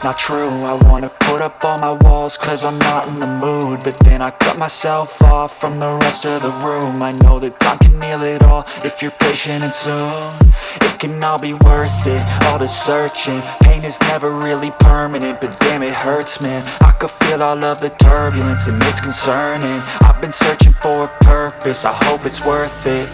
it's not true. I wanna put up all my walls cause I'm not in the mood, but then I cut myself off from the rest of the room. I know that time can heal it all if you're patient and soon it can all be worth it, all the searching. Pain is never really permanent, but damn it hurts, man. I could feel all of the turbulence and it's concerning. I've been searching for a purpose, I hope it's worth it.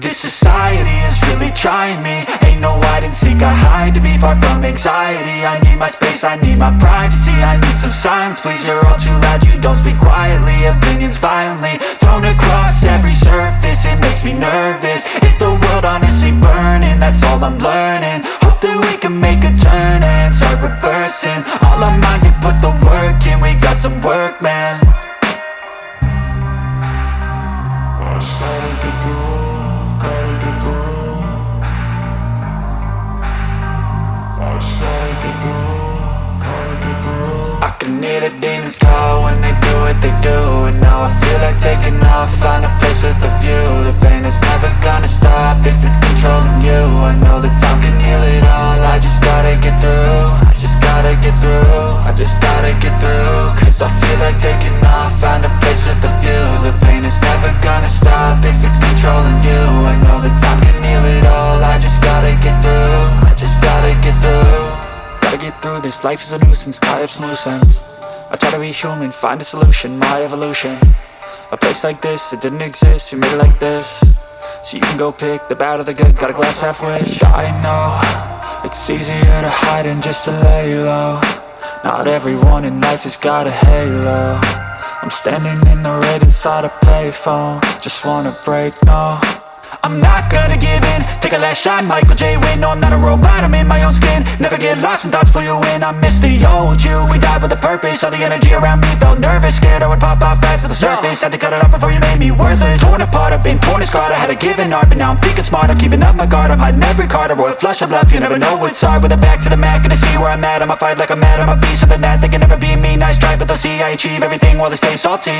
This society is really trying me. Ain't no hide and seek, I hide to be far from anxiety. I need my space, I need my privacy. I need some silence, please, you're all too loud. You don't speak quietly, opinions violently thrown across every surface. It makes me nervous, is the world honestly burning? That's all I'm learning. Hope that we can make a turn and start reversing all our minds and put the work in. We got some work, man. I can hear the demons call when they do what they do, and now I feel like taking off, find a place with a view. The pain is never gonna stop if it's controlling you. I know that time can heal it all, I just gotta get through. I just gotta get through, I just gotta get through. Cause I feel like taking off, find a place with a view. The pain is never gonna stop if it's controlling you. I know that time can heal it all, I just gotta get through. I just gotta get through. Gotta get through this, life is a nuisance, tie up some loose ends. I try to be human, find a solution, my evolution. A place like this, it didn't exist, we made it like this. So you can go pick the bad or the good, got a glass half wish. I know, it's easier to hide than just to lay low. Not everyone in life has got a halo. I'm standing in the red inside a payphone, just wanna break, no. I'm not gonna give in, take a last shot, Michael J. Win. No, I'm not a robot, I'm in my own skin. Never get lost when thoughts pull you in. I miss the old you, we died with a purpose. All the energy around me felt nervous, scared I would pop off fast to the surface. Had to cut it off before you made me worthless. Torn apart, I've been torn and scarred. I had a given art, but now I'm thinking smart. I'm keeping up my guard, I'm hiding every card. A royal flush of left, you never know what's hard. With a back to the mat, gonna see where I'm at. I'ma fight like I'm mad, I'ma be something that they can never be me. Nice try, but they'll see I achieve everything while they stay salty.